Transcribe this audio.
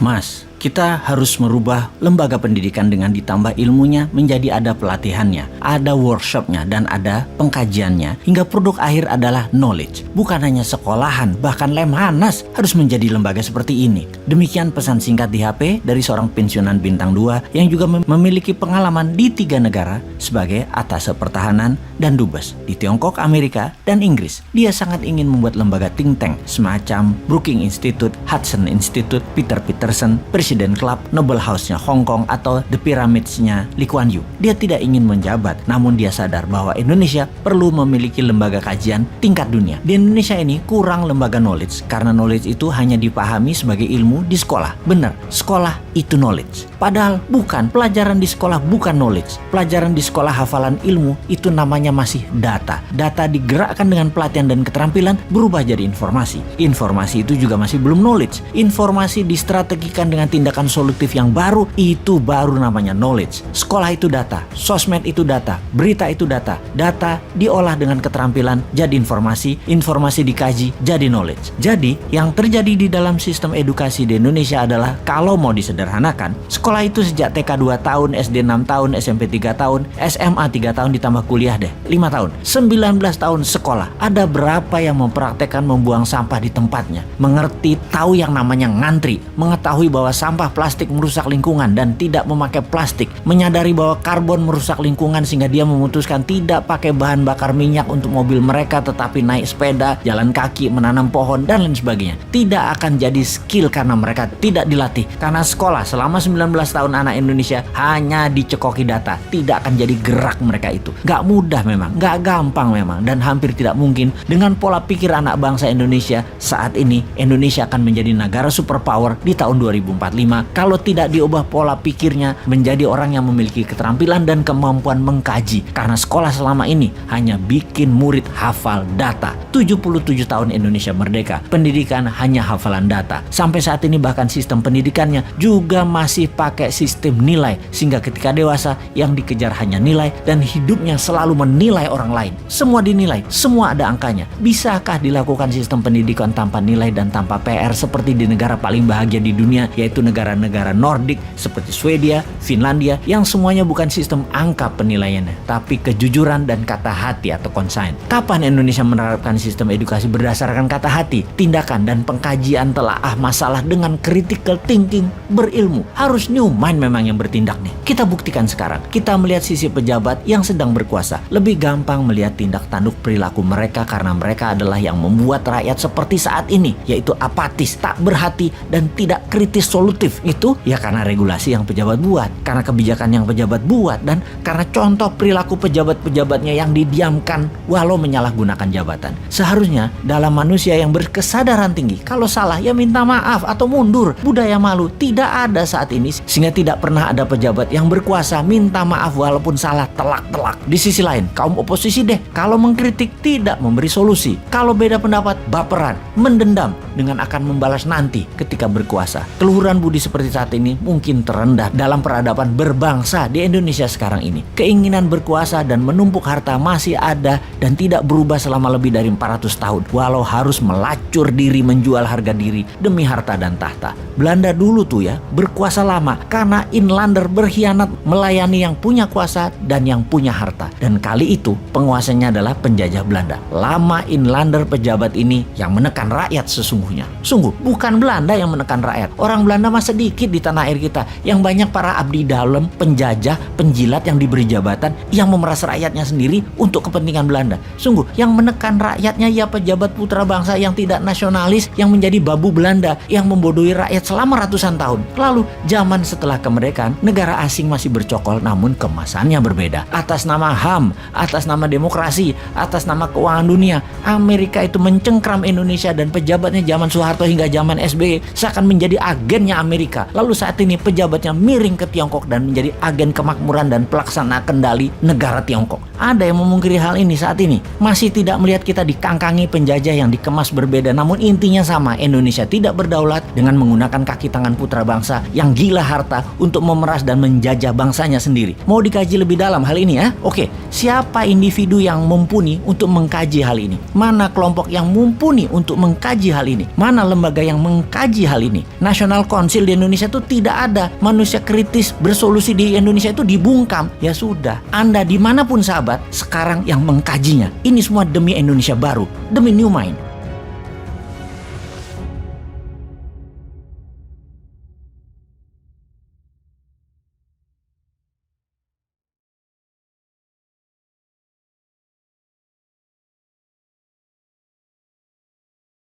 Mas, kita harus merubah lembaga pendidikan dengan ditambah ilmunya menjadi ada pelatihannya, ada workshopnya, dan ada pengkajiannya, hingga produk akhir adalah knowledge. Bukan hanya sekolahan, bahkan Lemhanas harus menjadi lembaga seperti ini. Demikian pesan singkat di HP dari seorang pensiunan bintang 2 yang juga memiliki pengalaman di 3 negara sebagai atase pertahanan dan dubes di Tiongkok, Amerika, dan Inggris. Dia sangat ingin membuat lembaga think tank semacam Brookings Institute, Hudson Institute, Peter Peterson, Presiden Club, Noble House-nya Hong Kong, atau The Pyramids-nya Lee Kuan Yew. Dia tidak ingin menjabat, namun dia sadar bahwa Indonesia perlu memiliki lembaga kajian tingkat dunia. Di Indonesia ini kurang lembaga knowledge, karena knowledge itu hanya dipahami sebagai ilmu di sekolah. Benar, sekolah itu knowledge. Padahal bukan, pelajaran di sekolah bukan knowledge. Pelajaran di sekolah hafalan ilmu itu namanya masih data. Data digerakkan dengan pelatihan dan keterampilan berubah jadi informasi. Informasi itu juga masih belum knowledge. Informasi distrategikan dengan tindakan solutif yang baru, itu baru namanya knowledge. Sekolah itu data, sosmed itu data, berita itu data. Data diolah dengan keterampilan jadi informasi, informasi dikaji jadi knowledge. Jadi yang terjadi di dalam sistem edukasi di Indonesia adalah, kalau mau disederhanakan, sekolah itu sejak TK 2 tahun, SD 6 tahun, SMP 3 tahun, SMA 3 tahun, ditambah kuliah 5 tahun. 19 tahun sekolah. Ada berapa yang mempraktekkan membuang sampah di tempatnya? Mengerti, tahu yang namanya ngantri, mengetahui bahwa sampah plastik merusak lingkungan dan tidak memakai plastik, menyadari bahwa karbon merusak lingkungan sehingga dia memutuskan tidak pakai bahan bakar minyak untuk mobil mereka, tetapi naik sepeda, jalan kaki, menanam pohon, dan lain sebagainya. Tidak akan jadi skill karena mereka tidak dilatih. Karena sekolah selama 19 tahun anak Indonesia hanya dicekoki data, tidak akan jadi gerak mereka itu. Gak mudah memang, gak gampang memang, dan hampir tidak mungkin dengan pola pikir anak bangsa Indonesia saat ini. Indonesia akan menjadi negara superpower di tahun 2045 kalau tidak diubah pola pikirnya menjadi orang yang memiliki keterampilan dan kemampuan mengkaji. Karena sekolah selama ini hanya bikin murid hafal data. 77 tahun Indonesia merdeka, pendidikan hanya hafalan data. Sampai saat ini bahkan sistem pendidikannya juga masih pakai sistem nilai, sehingga ketika dewasa yang dikejar hanya nilai dan hidupnya selalu menilai orang lain. Semua dinilai, semua ada angkanya. Bisakah dilakukan sistem pendidikan tanpa nilai dan tanpa PR seperti di negara paling bahagia di dunia, yaitu negara-negara Nordik seperti Swedia, Finlandia, yang semuanya bukan sistem angka penilaiannya, tapi kejujuran dan kata hati atau conscience. Kapan Indonesia menerapkan sistem edukasi berdasarkan kata hati, tindakan, dan pengkajian telaah masalah dengan critical thinking, berilmu? Harus new mind memang yang bertindak nih. Kita buktikan sekarang. Kita melihat sisi pejabat yang sedang berkuasa. Lebih gampang melihat tindak tanduk perilaku mereka karena mereka adalah yang membuat rakyat seperti saat ini, yaitu apatis, tak berhati, dan tidak kritis solutif. Itu ya karena regulasi yang pejabat buat, karena kebijakan yang pejabat buat, dan karena contoh perilaku pejabat-pejabatnya yang didiamkan walau menyalahgunakan jabatan. Seharusnya dalam manusia yang berkesadaran tinggi, kalau salah ya minta maaf atau mundur. Budaya malu tidak ada saat ini, sehingga tidak pernah ada pejabat yang berkuasa minta maaf walaupun salah telak-telak. Di sisi lain, kaum oposisi deh, kalau mengkritik tidak memberi solusi, kalau beda pendapat baperan, mendendam dengan akan membalas nanti ketika berkuasa. Keluhuran budi seperti saat ini mungkin terendah dalam peradaban berbangsa di Indonesia sekarang ini. Keinginan berkuasa dan menumpuk harta masih ada dan tidak berubah selama lebih dari 400 tahun, walau harus melacur diri, menjual harga diri demi harta dan tahta. Belanda dulu tuh ya berkuasa lama karena inlander berkhianat melayani yang punya kuasa dan yang punya harta, dan kali itu penguasanya adalah penjajah Belanda. Lama inlander pejabat ini yang menekan rakyat sesungguhnya. Sungguh bukan Belanda yang menekan rakyat. Orang Belanda mah sedikit di tanah air kita, yang banyak para abdi dalam, penjajah, penjilat yang diberi jabatan, yang memeras rakyatnya sendiri untuk kepentingan Belanda. Sungguh yang menekan rakyatnya ya pejabat putra bangsa yang tidak nasionalis, yang menjadi babu Belanda, yang membodohi rakyat selama ratusan tahun. Lalu zaman setelah kemerdekaan, negara asing masih bercokol namun kemasannya berbeda. Atas nama HAM, atas nama demokrasi, atas nama keuangan dunia, Amerika itu mencengkram Indonesia dan pejabatnya zaman Soeharto hingga zaman SBY seakan menjadi agennya Amerika. Lalu saat ini pejabatnya miring ke Tiongkok dan menjadi agen kemakmuran dan pelaksana kendali negara Tiongkok. Ada yang memungkiri hal ini saat ini? Masih tidak melihat kita dikangkangi penjajah yang dikemas berbeda, namun intinya sama. Indonesia tidak berdaulat dengan menggunakan kaki tangan putra bangsa yang gila harta untuk memeras dan menjajah bangsanya sendiri. Mau dikaji lebih dalam hal ini ya? Oke, siapa individu yang mumpuni untuk mengkaji hal ini? Mana kelompok yang mumpuni untuk mengkaji hal ini? Mana lembaga yang mengkaji hal ini? National Council konsil di Indonesia itu tidak ada. Manusia kritis bersolusi di Indonesia itu dibungkam. Ya sudah, Anda dimanapun sahabat, sekarang yang mengkajinya. Ini semua demi Indonesia baru, demi New Mind.